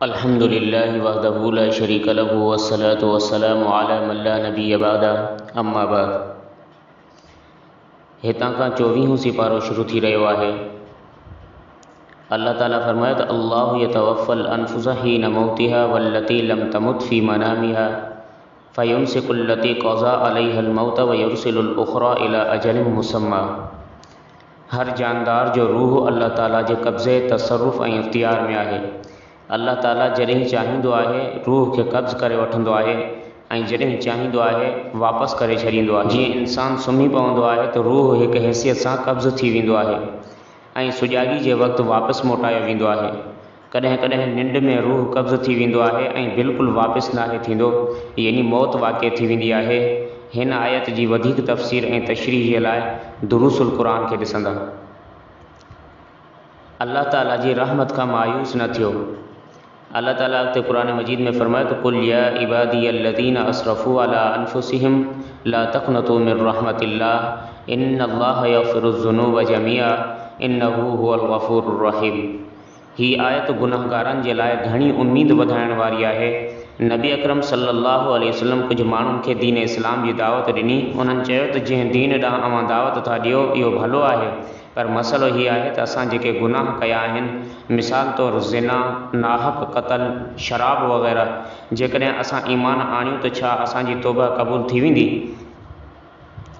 अल्हम्दुलिल्लाहि वहदहु ला शरीका लहु वस्सलातु वस्सलामु अला मन ला नबिय्य बअदा अम्मा बाद। हितां खां 24हों सिपारो शुरू थी रहियो आहे। अल्लाह ताला फरमाए त अल्लाहु यतवफ़्फ़ल अनफुसा हीन मौतिहा वल्लती लम तमुत फी मनामिहा फयुमसिकु अल्लती क़ज़ा अलैहल मौत व युरसिलुल उख़रा इला अजलिन मुसम्मा। हर जानदार जो रूह अल्लाह ताला जे कब्ज़े तसर्रुफ़ ऐं इख्तियार में आहे। अल्लाह ताला जॾहिं चाहींदो आहे रूह खे कब्ज़ करे वठंदो आहे ऐं जॾहिं चाहींदो आहे वापसि करे छॾींदो आहे। जीअं इंसानु सुम्ही पवंदो आहे त रूह हिकु हैसियत सां कब्ज़ थी वेंदो आहे ऐं सुॼागी जे वक़्तु वापसि मोटायो वेंदो आहे। कॾहिं कॾहिं निंड में रूह कब्ज़ थी वेंदो आहे ऐं बिल्कुलु वापसि नाहे थींदो, यानी मौत वाक़िअ थी वेंदी आहे। हिन आयत जी वधीक तफ़सीर ऐं तशरीह जे लाइ दुरूसुल क़ुरान खे ॾिसंदा। अल्लाह ताला जी रहमत खां मायूस न थियो। अल्लाह ताला अॻिते क़ुरान मजीद में फरमाए त कुल या इबादियल्लज़ीना असरफ़ू अला अनफुसिहिम ला तक़नतू मिन रहमतिल्लाह इन्नल्लाह यग़फ़िरुज़्ज़ुनूब जमीआ इन्नहू हुवल गफ़ूरुर रहीम। ही आयत गुनाहगारनि जे लाइ घणी उम्मीद वधाइण वारी आहे। नबी अकरम सल्लल्लाहु अलैहि वसल्लम कुझु माण्हुनि खे दीन इस्लाम जी दावत ॾिनी। उन्हनि चयो त जंहिं दीन ॾांहुं अवां दावत था ॾियो इहो भलो आहे, पर मसइलो हीअ आहे त असां जेके गुनाह कया आहिनि, मिसाल तौरु ज़िना, नाहक क़त्ल, शराब वग़ैरह, जेकॾहिं असां ईमान आणियूं त छा असांजी तौबा क़बूल थी वेंदी?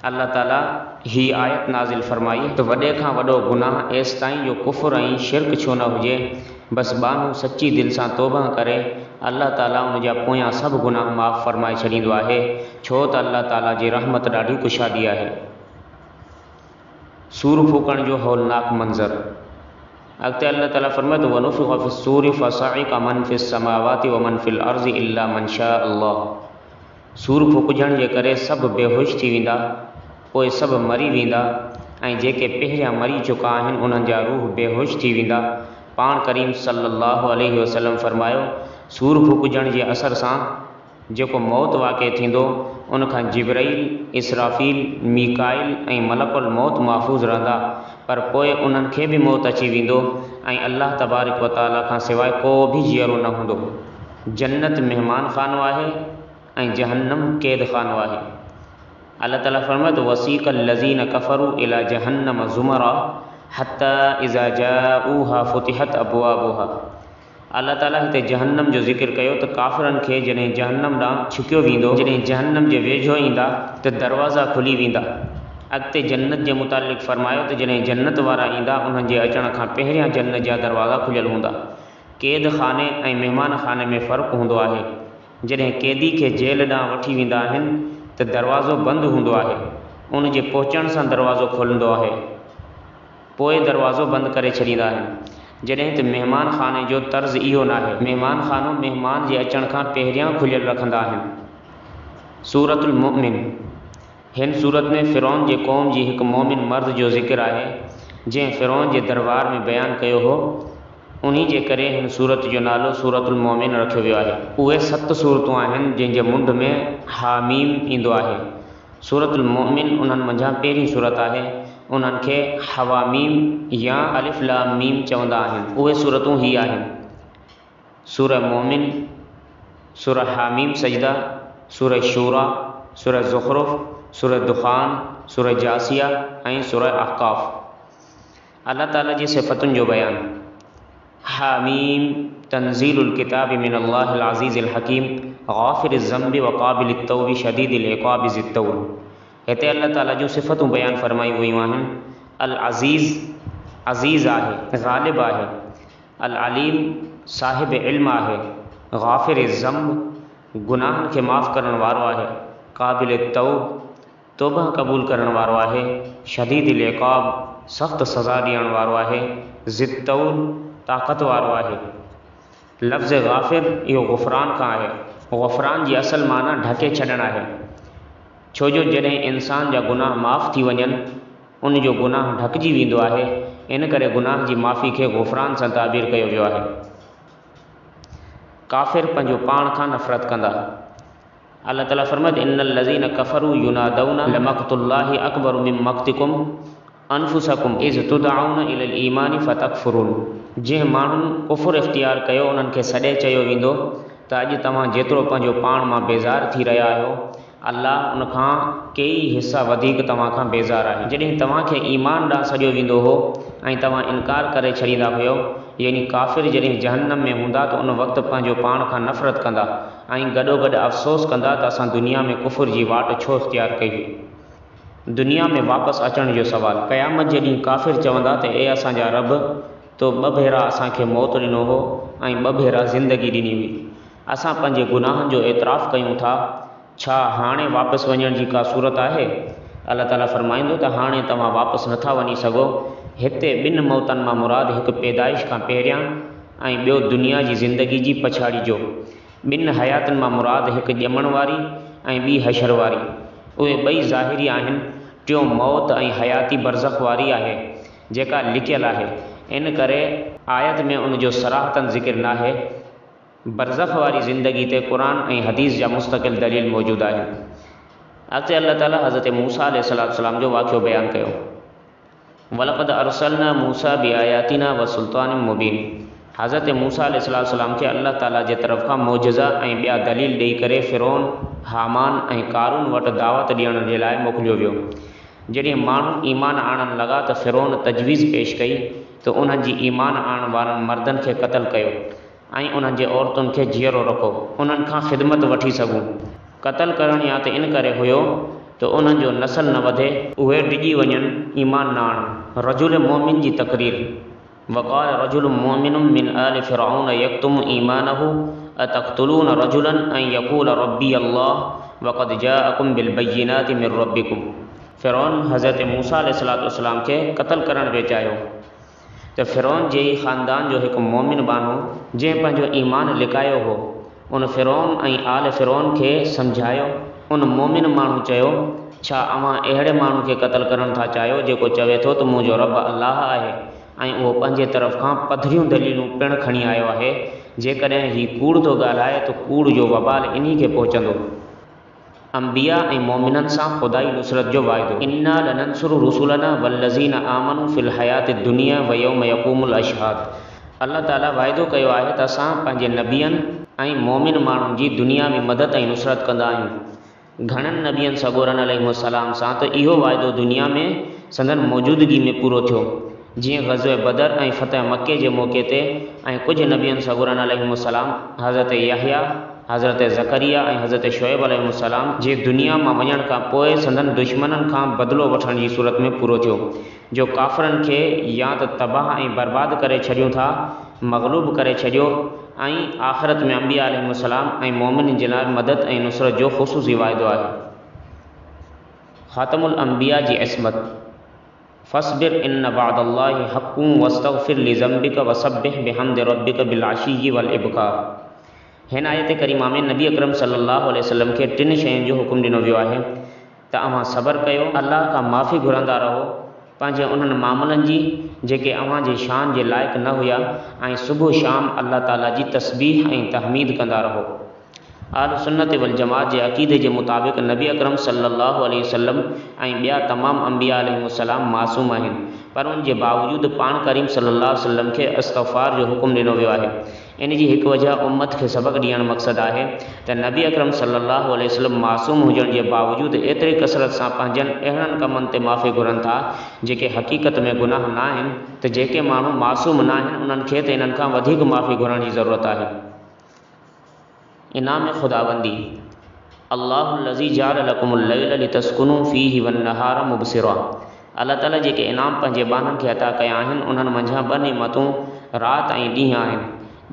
अल्लाह ताला ही आयत नाज़िल फरमाई त वॾे खां वॾो गुनाह एसि ताईं जो कुफ़्र ऐं शिरक छो न हुजे, बसि बानू सची दिलि सां तौबा करे अल्लाह ताला उन जा पोयां सभु गुनाह माफ़ फरमाए छॾींदो आहे, छो त अल्लाह ताला जी रहमत ॾाढी कुशादी आहे। सूर फूकण जो हौलनाक मंज़र। अॻिते अल्लाह ताला फरमाए त वनुफ़िख़ फ़िस्सूरि फ़सइक़ मन फ़िस समावाति व मन फ़िल अर्ज़ि इल्ला मन शाअ अल्लाह। सूर फूकजण जे करे सभु बेहोश थी वेंदा, पोइ सभु मरी वेंदा ऐं जेके पहिरियां मरी चुका आहिनि उन्हनि जा रूह बेहोश थी वेंदा। पाण करीम सल्लल्लाहु अलैहि वसल्लम फरमायो, सूर फूकजण जे असर सां जेको मौत वाक़िअ थींदो उनखां जिब्राईल, इसराफ़ील, मीकाईल ऐं मलकुल मौत महफ़ूज़ रहंदा, पर पोइ उन्हनि खे बि मौत अची वेंदो ऐं अल्लाह तबारक व तआला खां सवाइ को बि जीअरो न हूंदो। जन्नत महिमान खानो आहे ऐं जहन्नम क़ैद खानो आहे। अल्लाह ताला फरमाए त वसीक़ल लज़ीन कफ़रू इला जहन्नम ज़ुमरा हत्ता इज़ा जाऊहा फ़ुतिहत अबवाबुहा। अल्लाह ताला हिते जहन्नम जो ज़िक्र कयो त काफ़िरनि खे जॾहिं जहन्नम ॾांहुं छिकियो वेंदो, जॾहिं जहन्नम जे वेझो ईंदा त दरवाज़ा खुली वेंदा। अॻिते जन्नत जे मुतालिक़ फरमायो त जॾहिं जन्नत वारा ईंदा उन्हनि जे अचण खां पहिरियां जन्नत जा दरवाज़ा खुलियल हूंदा। क़ैद खाने ऐं महिमान खाने में फ़र्क़ु हूंदो आहे। जॾहिं क़ैदी खे जेल ॾांहुं वठी वेंदा आहिनि त दरवाज़ो बंदि हूंदो आहे, उन जे पहुचण सां दरवाज़ो खुलंदो आहे, पोइ दरवाज़ो बंदि करे छॾींदा आहिनि। जॾहिं त महिमान खाने जो तर्ज़ु इहो न आहे। महिमान खानो महिमान जे अचण खां पहिरियां खुलियल रखंदा आहिनि। सूरतुल मुमिन। हिन सूरत में फ़िरौन जे क़ौम जी हिकु मोमिन मर्द जो ज़िक्र आहे जंहिं फ़िरौन जे दरबार में बयानु कयो हो। उन्ही जे करे हिन सूरत जो नालो सूरतुल मोमिन रखियो वियो आहे। उहे 7 सूरतूं आहिनि जंहिंजे मुंड में हामीम ईंदो आहे। सूरतुल मोमिन उन्हनि मंझां पहिरीं सूरत आहे। उन्हनि खे हवामीम या अलिफ लाम मीम चवंदा आहिनि। उहे सूरतूं ही आहिनि: सूरह मोमिन, सूरह हामीम सजदा, सूरह शूरा, सूरह ज़ुख़रुफ़, सूरह दुख़ान, सूरह जासिया ऐं सूरह अहक़ाफ़। अल्लाह ताला जी सिफ़तुनि जो बयानु। हामीम तंज़ीलुल किताबि मिनल्लाहिल अज़ीज़िल हकीम ग़ाफ़िरिज़ ज़ंबि व क़ाबिलित तौबि शदीदिल इक़ाबि ज़ित तौल। हिते अल्लाह ताला जूं सिफ़तूं बयानु फरमाई वयूं आहिनि। अल अज़ीज़, अज़ीज़ आहे, ग़ालिब आहे। अल अलीम, साहिब इल्म आहे। ग़ाफ़िरिज़ ज़ंब, गुनाहनि खे माफ़ करण वारो आहे। क़ाबिलित तौब, तौबा क़बूल करण वारो आहे। शदीदिल इक़ाब, सख़्त सज़ा ॾियण वारो आहे। ज़ित तौल, ताक़त वारो आहे। लफ़्ज़ ग़ाफ़िर इहो ग़ुफ़रान खां आहे। ग़ुफ़रान जी असल माना ढके छॾणु आहे, छो जो जॾहिं इंसान जा गुनाह माफ़ थी वञनि उन जो गुनाह ढकिजी वेंदो आहे। इन करे गुनाह जी माफ़ी खे ग़ुफ़रान सां ताबीर कयो वियो आहे। काफ़िर पंहिंजो पाण खां नफ़रत कंदा। अल्लाह ताला फरमाए त इन्नल लज़ीन कफ़रू युनादौना लमक़्तुल्लाहि अकबरु मिन मक़्तिकुम अनफुसकुम इज़ तुदअऊना इलल ईमानि फ़तकफ़ुरून। जंहिं माण्हुनि कुफ़ुर इख़्तियार कयो उन्हनि खे सॾे चयो वेंदो त अॼु तव्हां जेतिरो पंहिंजो पाण मां बेज़ार थी रहिया आहियो, अल्लाह उनखां कई हिसा वधीक तव्हां खां बेज़ार आहे। जॾहिं तव्हांखे ईमान ॾांहुं सॼो वेंदो हो ऐं तव्हां इनकार करे छॾींदा हुयो, यानी काफ़िर जॾहिं जहन्नम में हूंदा त उन वक़्तु पंहिंजो पाण खां नफ़रत कंदा ऐं गॾोगॾु अफ़सोस कंदा त असां दुनिया में कुफ़ुर जी वाट छो इख़्तियार कई हुई। दुनिया में वापसि अचण जो सुवालु, क़यामत जे ॾींहुं काफ़िर चवंदा त ए असांजा रब, तो 2 भेरा असांखे मौत ॾिनो हो ऐं 2 भेरा ज़िंदगी ॾिनी हुई। असां पंहिंजे गुनाहनि जो एतिराफ़ कयूं था, छा हाणे वापसि वञण जी का सूरत आहे? अल्लाह ताला फरमाईंदो त हाणे तव्हां वापसि नथा वञी सघो। हिते 2 मौतनि मां मुराद हिकु पैदाइश खां पहिरियां ऐं ॿियो दुनिया जी ज़िंदगी जी पछाड़ी जो। 2 हयातुनि मां मुराद हिकु ॼमण वारी ऐं ॿी हशर वारी। उहे ॿई ज़ाहिरी आहिनि। टियों मौत ऐं हयाती बरज़ख वारी आहे जेका लिकियलु आहे, इन करे आयत में उनजो सराहतन ज़िक्र न आहे। बरज़ख वारी ज़िंदगी ते क़ुर ऐं हदीस जा मुस्तक़िल दलील मौजूदु आहिनि। अॻिते अल्लाह ताला हज़रत मूसा अलैहिस्सलाम जो वाक़ियो बयानु कयो। वलक़द अरसलना मूसा बिआयातिना व सुल्तानिम मुबीन। हज़रत मूसा अलैहिस्सलाम खे अल्लाह ताला जे तरफ़ खां मौजज़ा ऐं ॿिया दलील ॾेई करे फ़िरौन, हामान ऐं कारून वटि दावत ॾियण जे लाइ मोकिलियो वियो। जॾहिं माण्हू ईमान आणणु लॻा त फ़िरौन तजवीज़ पेश कई त उन्हनि जी ईमान आणण वारनि मर्दनि खे क़तल कयो ऐं उन्हनि जे औरतुनि खे जीअरो रखो, उन्हनि खां ख़िदमत वठी सघूं। क़तल करणु या त इन करे हुयो त उन्हनि जो नसल न वधे, उहे डिॼी वञनि, ईमान न आणनि। रजुल मोमिन जी तक़रीर। वक़ाल रजुल मोमिनुम मिन आल फ़िरऔन यक्तुमु ईमानहु अतक़्तुलून रजुलन अन यक़ूल रब्बी अल्लाह वक़द जाअकुम बिलबय्यिनाति मिन रब्बिकुम। फ़िरौन हज़रत मूसा अलैहिस्सलाम खे क़तल करणु पिए चाहियो त फ़िरौन जे ख़ानदान जो हिकु मोमिन बानो जंहिं पंहिंजो ईमान लिकायो हो, उन फ़िरौन ऐं आल फ़िरौन खे सम्झायो। उन मोमिन माण्हू चयो, छा अव्हां अहिड़े माण्हू खे क़तल करणु था चाहियो जेको चवे थो त मुंहिंजो रब अल्लाह आहे ऐं उहो पंहिंजे तरफ़ खां पधरियूं दलीलूं पिणु खणी आयो आहे। जेकॾहिं हीउ कूड़ थो ॻाल्हाए त कूड़ जो वबाल इन्ही खे पहुचंदो। अंबिया ऐं मोमिननि सां ख़ुदाई नुसरत जो वाइदो। इन्ना लनंसुरु रुसुलना वल्लज़ीना आमनु फ़िल हयाति दुनिया व यौम यक़ूमुल अशहाद। अल्लाह ताला वाइदो कयो आहे त असां पंहिंजे नबियनि ऐं मोमिन माण्हुनि जी दुनिया में मदद ऐं नुसरत कंदा आहियूं। घणनि नबियनि सगोरनि अलैहिस्सलाम सां त इहो वाइदो दुनिया में संदन मौजूदगी में पूरो थियो, जीअं ग़ज़वे बदर ऐं फ़तह मके जे मौक़े ते, ऐं कुझु नबियनि सगोरनि अलैहिस्सलाम हज़रत याहिया, हज़रत ज़करिया ऐं हज़रत शुएब अलैहिस्सलाम जे दुनिया मां वञण खां पोइ संदन दुश्मननि खां बदिलो वठण जी सूरत में पूरो थियो, जो काफ़िरनि खे या त तबाह ऐं बर्बाद करे छॾियूं था, मग़लूब करे छॾियो, ऐं आख़िरत में अंबिया अलैहिस्सलाम ऐं मोमिन जे लाइ मदद ऐं नुसरत जो ख़ुसूसी वाइदो आहे। ख़ातमुल अंबिया जी इस्मत। फ़स्बिर इन्न वअदल्लाहि हक़्क़ुन वस्तग़फ़िर लिज़ंबिक वसब्बिह बिहम्दि रब्बिक बिलअशी वल इब्कार। हिन आयत करीमा में नबी अकरम सल्लल्लाहु अलैहि वसल्लम खे 3 शयुनि जो हुकुम ॾिनो वियो आहे त अव्हां सब्र कयो, अल्लाह खां माफ़ी घुरंदा रहो पंहिंजे उन्हनि मामलनि जी जेके अव्हां जे शान जे लाइक़ु न हुया, ऐं सुबुह शाम अल्लाह ताला जी तस्बीह ऐं तहमीद कंदा रहो। आल सुन्नत वल जमात जे अक़ीदे जे मुताबिक़ नबी अकरम सल्लल्लाहु अलैहि वसल्लम ऐं ॿिया तमामु अंबिया अलैहिस्सलाम मासूम आहिनि, पर उन जे बावजूदु पाण करीम सल्लल्लाहु अलैहि वसल्लम खे इस्तग़फ़ार जो हुकुम ॾिनो वियो आहे। इन जी हिकु वजह उम्मत खे सबक़ ॾियणु मक़सदु आहे त नबी अकरम सल्लल्लाहु अलैहि वसल्लम मासूम हुजण जे बावजूदु एतिरी कसरत सां पंहिंजनि अहिड़नि कमनि ते माफ़ी घुरनि था जेके हक़ीक़त में गुनाह न आहिनि, त जेके माण्हू मासूम न आहिनि उन्हनि खे त इन्हनि खां वधीक माफ़ी घुरण जी ज़रूरत आहे। इनाम खुदाबंदी। अल्लाहुल्लज़ी जअल लकुमुल लैल लितस्कुनू फ़ीहि वन्नहार मुबसिरा। अल्लाह ताला जेके इनाम पंहिंजे बाननि खे अता कया आहिनि उन्हनि मंझां 2 नेमतूं राति ऐं ॾींहुं आहिनि।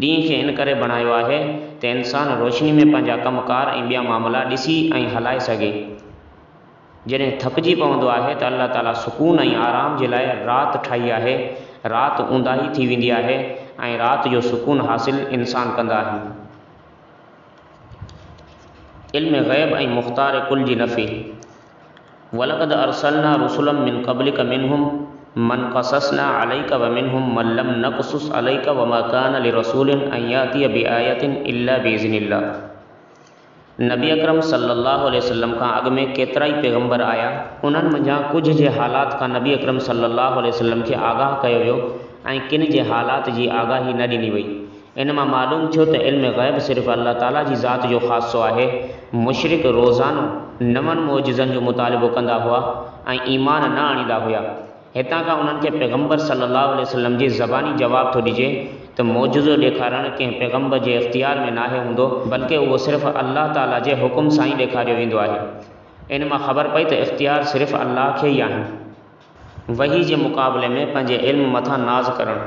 ॾींहं खे इन करे बणायो आहे त इंसानु रोशनी में पंहिंजा कमकार ऐं ॿिया मामला ॾिसी ऐं हलाए सघे। जॾहिं थकिजी पवंदो आहे त अल्लाह ताला सुकून ऐं आराम जे लाइ राति ठाही आहे। राति ऊंदाही थी वेंदी आहे ऐं राति जो सुकून हासिल इंसान कंदा आहिनि। इल्म ग़ैब ऐं मुख़्तार कुल जी नफ़ी। वलक़द अरसलना रुसुलम मिन क़ब्लिक मिनहुम मन क़ससना अलैक व मिनहुम मन लम नक़सुस अलैक वमा कान लिरसूलिन अन यातिय बिआयतिन इल्ला बिइज़्निल्लाह। नबी अकरम सल्लल्लाहु अलैहि वसल्लम खां अॻु में केतिरा ई पैगम्बर आया। उन्हनि मंझां कुझु जे हालात खां नबी अकरम सल्लल्लाहु अलैहि वसल्लम खे आगाह कयो वियो ऐं किन जे हालात जी आगाही न ॾिनी वई। इन मां मालूम थियो त इल्म ग़ैब सिर्फ़ु अल्लाह ताला जी ज़ात जो ख़ासो आहे। मुशरिक रोज़ानो नवनि मौजिज़नि जो मुतालिबो कंदा हुआ ऐं ईमान न आणींदा हुआ। हितां खां उन्हनि खे पैगम्बर सल्लल्लाहु अलैहि वसल्लम जी ज़बानी जवाब थो ॾिजे त मौजिज़ो ॾेखारणु कंहिं पैगम्बर जे इख़्तियार में नाहे हूंदो, बल्कि उहो सिर्फ़ु अल्लाह ताला जे हुकुम सां ई ॾेखारियो वेंदो आहे। इन मां ख़बर पई त इख़्तियार सिर्फ़ु अल्लाह खे ई आहिनि। वही जे मुक़ाबले में पंहिंजे इल्म मथां नाज़ करणु।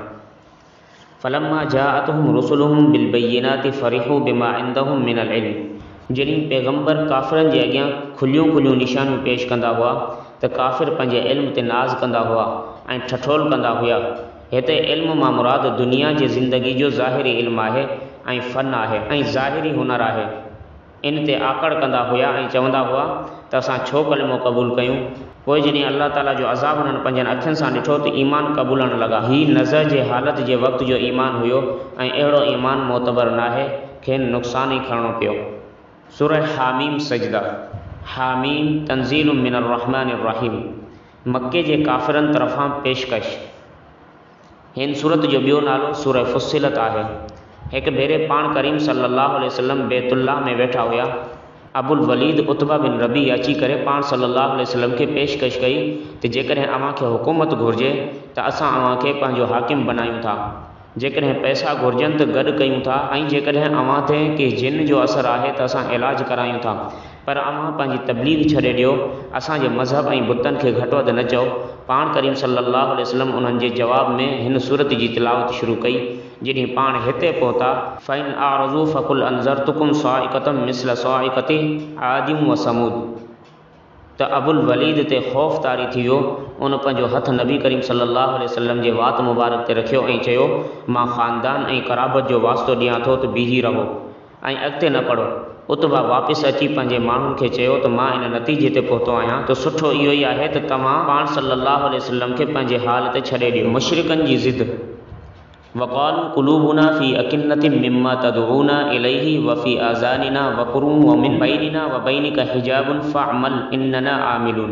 फलम्मा जाअतहुम रुसुलुहुम बिलबय्यिनाति फरिहू बिमा इंदहुम मिनल इल्म। जॾहिं पैगम्बर काफ़िरनि जे अॻियां खुलियूं निशानियूं पेश कंदा हुआ त काफ़िर पंहिंजे इल्म ते नाज़ कंदा हुआ ऐं ठठोल कंदा हुआ। हिते इल्म मां मुराद दुनिया जी ज़िंदगी जो ज़ाहिरी इल्मु आहे ऐं फ़न आहे ऐं ज़ाहिरी हुनर आहे। इन ते आकड़ कंदा हुआ ऐं चवंदा हुआ त असां छो कलिमो क़बूल कयूं। पोइ जॾहिं अल्लाह ताला जो अज़ाब उन्हनि पंहिंजनि अखियुनि सां ॾिठो त ईमान क़बूलण लॻा। हीउ नज़र जे हालत जे वक़्त जो ईमान हुयो ऐं अहिड़ो ईमान मोतबर नाहे, खेनि नुक़सान ई खणणो पियो। सूरह हामीम सजदा। हामीम तंज़ीलु मिनर रहमानिर रहीम। मक्के जे काफ़िरनि तरफ़ां पेशकश। हिन सूरत जो ॿियो नालो सूरह फुस्सिलत आहे। हिकु भेरे पाण करीम सल्लल्लाहु अलैहि वसल्लम बैतुल्लाह में वेठा हुआ। अबुल वलीद उतबा बिन रबी अची करे पाण सल्लल्लाहु अलैहि वसल्लम खे पेशकश कई त जेकॾहिं अव्हांखे हुकूमत घुरिजे त असां अव्हांखे पंहिंजो हाकिम बनायूं था। जेकॾहिं पैसा घुरिजनि त गॾु कयूं था ऐं जेकॾहिं अव्हां ते कंहिं जिन जो असरु आहे त असां इलाजु करायूं था, पर अव्हां पंहिंजी तबलीग छॾे ॾियो, असांजे मज़हब ऐं बुतनि खे घटि वधि न चओ। पाण करीम सल्लल्लाहु अलैहि वसल्लम उन्हनि जे जवाब में हिन सूरत जी तिलावत शुरू कई। जॾहिं पाण हिते पहुता फ़इन आरज़ू फ़कुल अंज़रतुकुम साइक़तम मिस्ल साइक़ति आदिम व समूद। त अबुल वलीद ते ख़ौफ़ तारी थी वियो। उन पंहिंजो हथु नबी करीम सल्लल्लाहु अलैहि वसल्लम जे वात मुबारक ते रखियो ऐं चयो, मां ख़ानदान ऐं क़राबत जो वास्तो ॾियां थो त बीही रहो ऐं अॻिते न पढ़ो। उतबा वापसि अची पंहिंजे माण्हुनि खे चयो त मां इन नतीजे ते पहुतो आहियां त सुठो इहो ई आहे त तव्हां पाण सल्लल्लाहु अलैहि वसल्लम खे पंहिंजे हाल ते छॾे ॾियो। मुशरिकनि जी ज़िद। वक़ालू कुलूबुना फ़ी अकिन्नतिम मिम्मा तदऊना इलैहि व फ़ी आज़ानिना वक़ुरुम व मिन बैनिना व बैनिका हिजाबुन फ़अमल इन्नना आमिलून।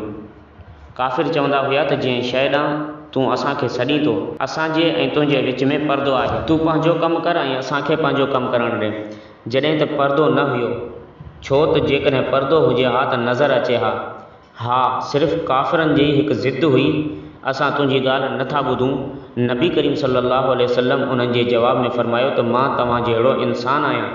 काफ़िर चवंदा हुआ त जंहिं शइ ॾांहुं तूं असांखे सॾीं थो, असांजे ऐं तुंहिंजे विच में पर्दो आहे। तूं पंहिंजो कमु कर ऐं असांखे पंहिंजो कमु करणु ॾे। जॾहिं त पर्दो न हुयो, छो त जेकॾहिं पर्दो हुजे हा त नज़र अचे हा। हा, सिर्फ़ु काफ़िरनि जी हिकु ज़िद हुई, असां तुंहिंजी ॻाल्हि नथा ॿुधूं। नबी करीम सल्लल्लाहु अलैहि वसल्लम उन्हनि जे जवाब में फ़रमायो त मां तव्हां जहिड़ो इंसान आहियां,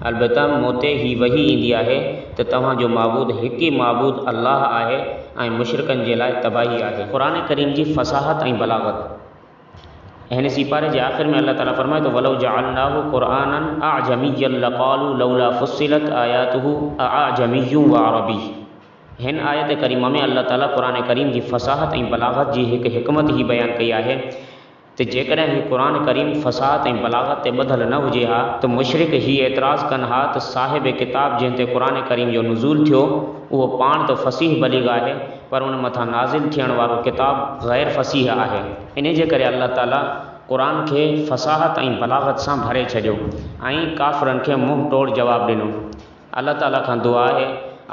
अलबत्ता मूं ते ही वही ईंदी आहे त तव्हांजो माबूद हिकु ई माबूद अल्लाह आहे ऐं मुशरिकनि जे लाइ तबाही आहे। क़ुरान करीम जी फ़साहत ऐं बलागत। हिन सिपारे जे आख़िर में अल्लाह ताला फ़रमाए तो वलौ जअलनाहु क़ुरआनन अअजमिय्यन लक़ालू लौला फुस्सिलत आयातुहु अअजमिय्युन व अरबी। हिन आयत करीमा में अल्लाह ताला क़ुरान करीम जी फ़साहत ऐं बलागत जी हिकु हिकमत ही बयानु कई आहे त जेकॾहिं ही क़ुरान करीम फ़साहत ऐं बलागत ते ॿधल न हुजे हा त मुशरिक ही एतिराज़ कनि हा त साहिब किताब जंहिं ते क़ुरान करीम जो नुज़ूल थियो उहो पाण त फ़सीह बलीग आहे, पर उन मथां नाज़िल थियण वारो किताब ग़ैर फ़सीह आहे। इन जे करे अल्लाह ताला क़ुरान खे फ़साहत ऐं बलागत सां भरे छॾियो ऐं काफ़िरनि खे मुंहुं तोड़ जवाबु ॾिनो। अल्लाह ताला खां दुआ आहे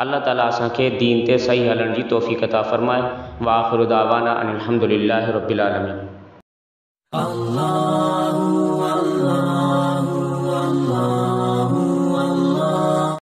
अल्लाह ताला असांखे दीन ते सही हलण जी तौफ़ीक़ अता फ़रमाए। व आख़िरु दावाना अनिल हम्दुलिल्लाहि रब्बिल आलमीन।